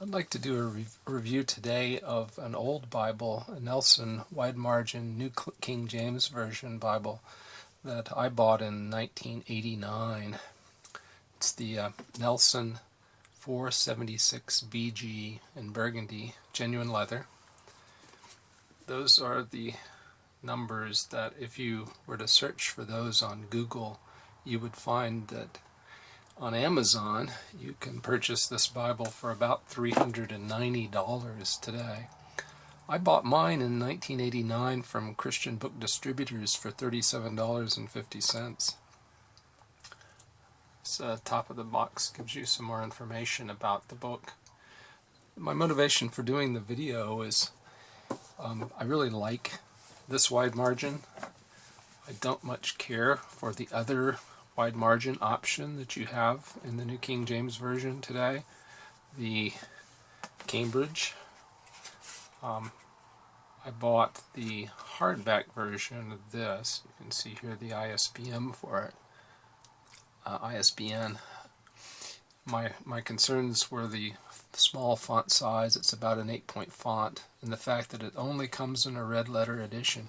I'd like to do a review today of an old Bible, a Nelson Wide Margin New King James Version Bible that I bought in 1989. It's the Nelson 476 BG in burgundy, genuine leather. Those are the numbers that if you were to search for those on Google, you would find that on Amazon you can purchase this Bible for about $390 today. I bought mine in 1989 from Christian Book Distributors for $37.50. This top of the box gives you some more information about the book. My motivation for doing the video is I really like this wide margin. I don't much care for the other wide margin option that you have in the New King James Version today, the Cambridge. I bought the hardback version of this. You can see here the ISBN for it. ISBN. My concerns were the small font size. It's about an 8-point font, and the fact that it only comes in a red letter edition.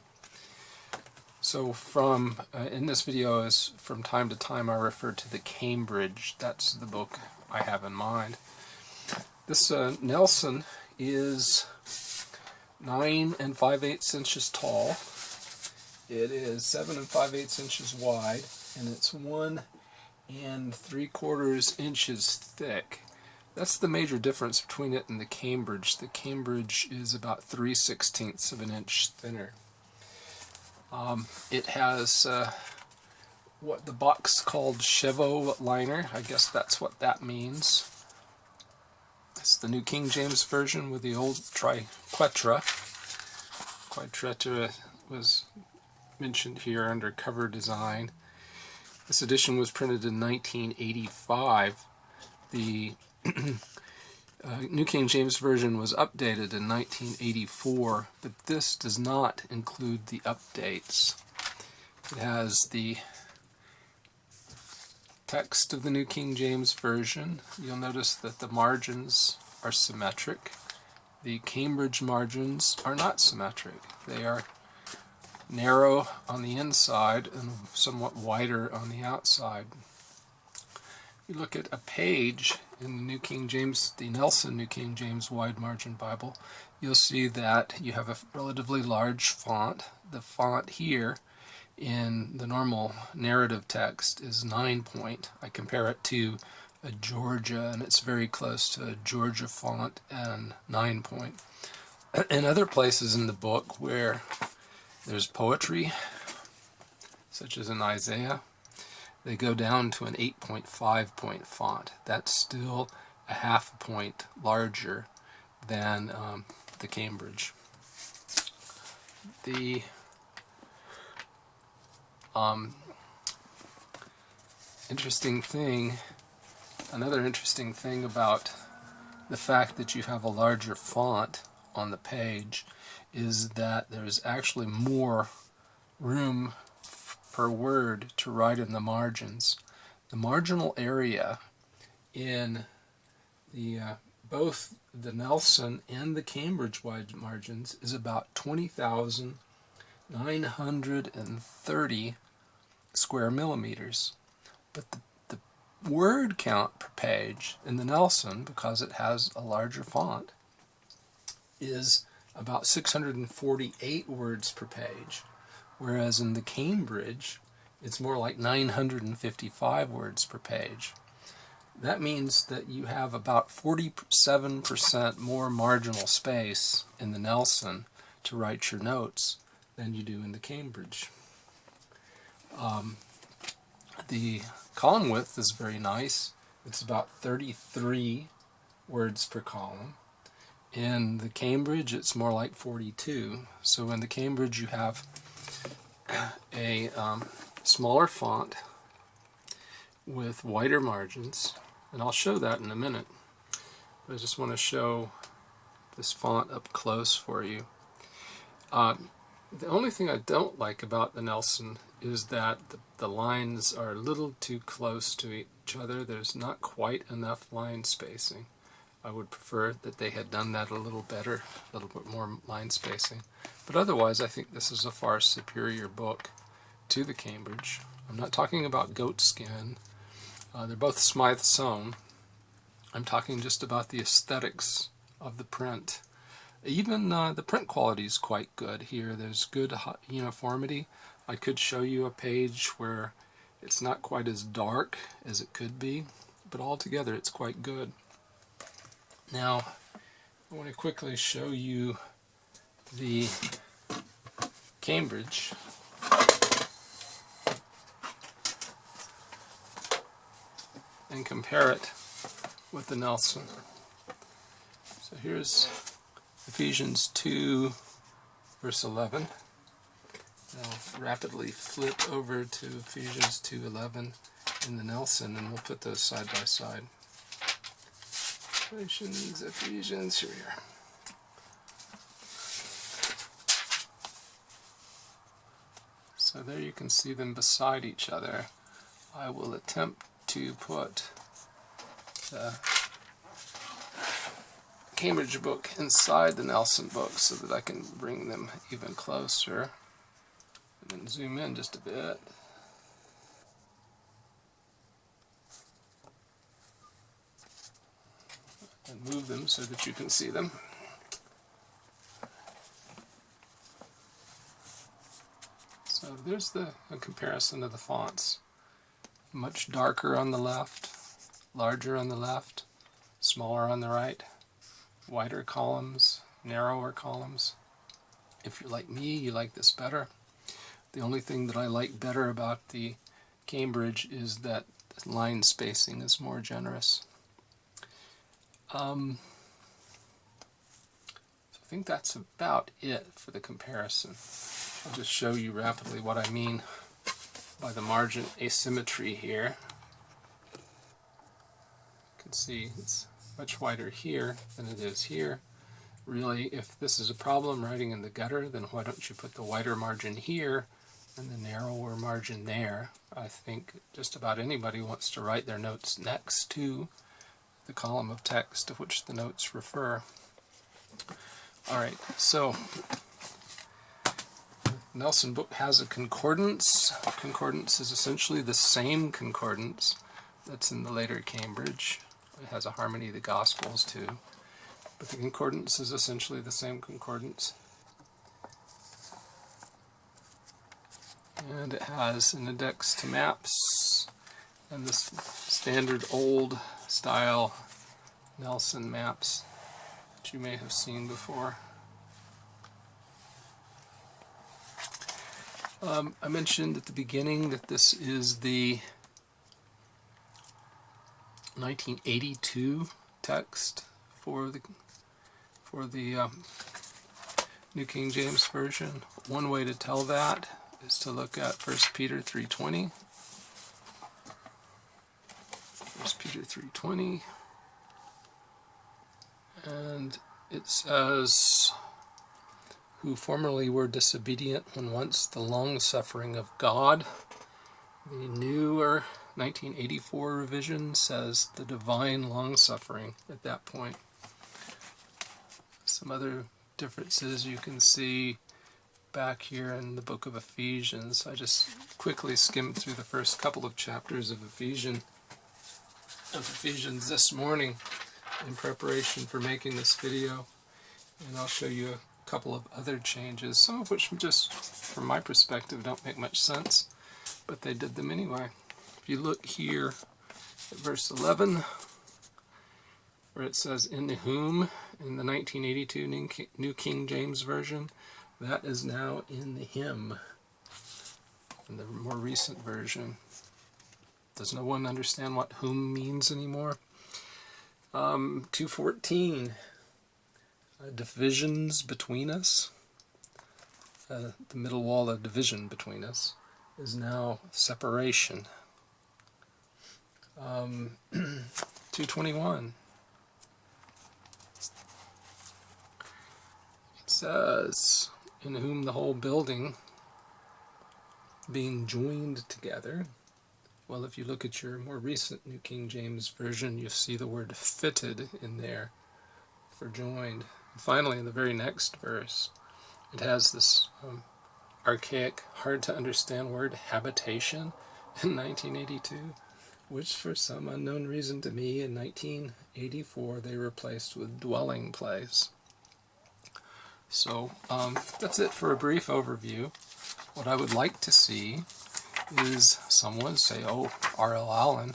So in this video, is from time to time I refer to the Cambridge. That's the book I have in mind. This Nelson is 9 5/8 inches tall. It is 7 5/8 inches wide, and it's 1 3/4 inches thick. That's the major difference between it and the Cambridge. The Cambridge is about 3/16 of an inch thinner. It has what the box called Chevo liner. I guess that's what that means. It's the New King James Version with the old triquetra. Quadretra was mentioned here under cover design. This edition was printed in 1985. The New King James Version was updated in 1984, but this does not include the updates. It has the text of the New King James Version. You'll notice that the margins are symmetric. The Cambridge margins are not symmetric. They are narrow on the inside and somewhat wider on the outside. You look at a page in the New King James, the Nelson New King James Wide Margin Bible, you'll see that you have a relatively large font. The font here in the normal narrative text is 9-point. I compare it to a Georgia, and it's very close to a Georgia font and 9-point. In other places in the book where there's poetry, such as in Isaiah, they go down to an 8.5-point font. That's still a half a point larger than the Cambridge. The another interesting thing about the fact that you have a larger font on the page is that there's actually more room per word to write in the margins. The marginal area in the both the Nelson and the Cambridge wide margins is about 20,930 square millimeters. But the word count per page in the Nelson, because it has a larger font, is about 648 words per page. Whereas in the Cambridge, it's more like 955 words per page. That means that you have about 47% more marginal space in the Nelson to write your notes than you do in the Cambridge. The column width is very nice. It's about 33 words per column. In the Cambridge, it's more like 42. So in the Cambridge, you have a smaller font with wider margins, and I'll show that in a minute. But I just want to show this font up close for you. The only thing I don't like about the Nelson is that the lines are a little too close to each other. There's not quite enough line spacing. I would prefer that they had done that a little better, a little bit more line spacing. But otherwise, I think this is a far superior book to the Cambridge. I'm not talking about goat skin. They're both Smythe sewn. I'm talking just about the aesthetics of the print. Even the print quality is quite good here. There's good uniformity. I could show you a page where it's not quite as dark as it could be, but altogether it's quite good. Now, I want to quickly show you the Cambridge. And compare it with the Nelson. So here's Ephesians 2, verse 11. I'll rapidly flip over to Ephesians 2:11 in the Nelson, and we'll put those side by side. Ephesians, here we are. So there you can see them beside each other. I will attempt to put the Cambridge book inside the Nelson book so that I can bring them even closer. And then zoom in just a bit. And move them so that you can see them. So there's a comparison of the fonts. Much darker on the left, larger on the left, smaller on the right, wider columns, narrower columns. If you're like me, you like this better. The only thing that I like better about the Cambridge is that the line spacing is more generous. So I think that's about it for the comparison. I'll just show you rapidly what I mean by the margin asymmetry here. You can see it's much wider here than it is here. Really, if this is a problem writing in the gutter, then why don't you put the wider margin here and the narrower margin there? I think just about anybody wants to write their notes next to the column of text to which the notes refer. Alright, so Nelson book has a concordance. Concordance is essentially the same concordance that's in the later Cambridge. It has a harmony of the Gospels too. But the concordance is essentially the same concordance. And it has an index to maps and the standard old style Nelson maps that you may have seen before. I mentioned at the beginning that this is the 1982 text for the New King James Version. One way to tell that is to look at 1 Peter 3:20. 1 Peter 3:20, and it says, who formerly were disobedient when once the long-suffering of God. The newer 1984 revision says the divine long-suffering at that point. Some other differences you can see back here in the book of Ephesians. I just quickly skimmed through the first couple of chapters of Ephesians this morning in preparation for making this video, and I'll show you a couple of other changes, some of which just from my perspective don't make much sense, but they did them anyway. If you look here at verse 11, where it says in whom in the 1982 New King James Version, that is now in the him in the more recent version. Does no one understand what whom means anymore? 2:14, divisions between us. The middle wall of division between us is now separation. 2:21. It says, in whom the whole building being joined together Well, if you look at your more recent New King James Version, you see the word fitted in there for joined. And finally, in the very next verse, it has this archaic, hard to understand word, habitation, in 1982, which for some unknown reason to me in 1984 they replaced with dwelling place. So that's it for a brief overview. What I would like to see is someone say, oh, R.L. Allen,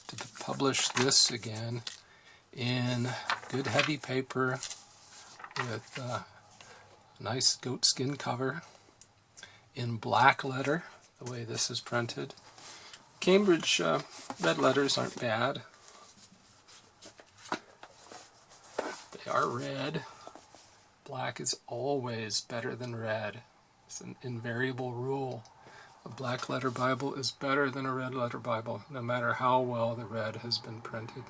to publish this again in good heavy paper with a nice goatskin cover, in black letter, the way this is printed. Cambridge red letters aren't bad. They are red. Black is always better than red. It's an invariable rule. A black letter Bible is better than a red letter Bible, no matter how well the red has been printed.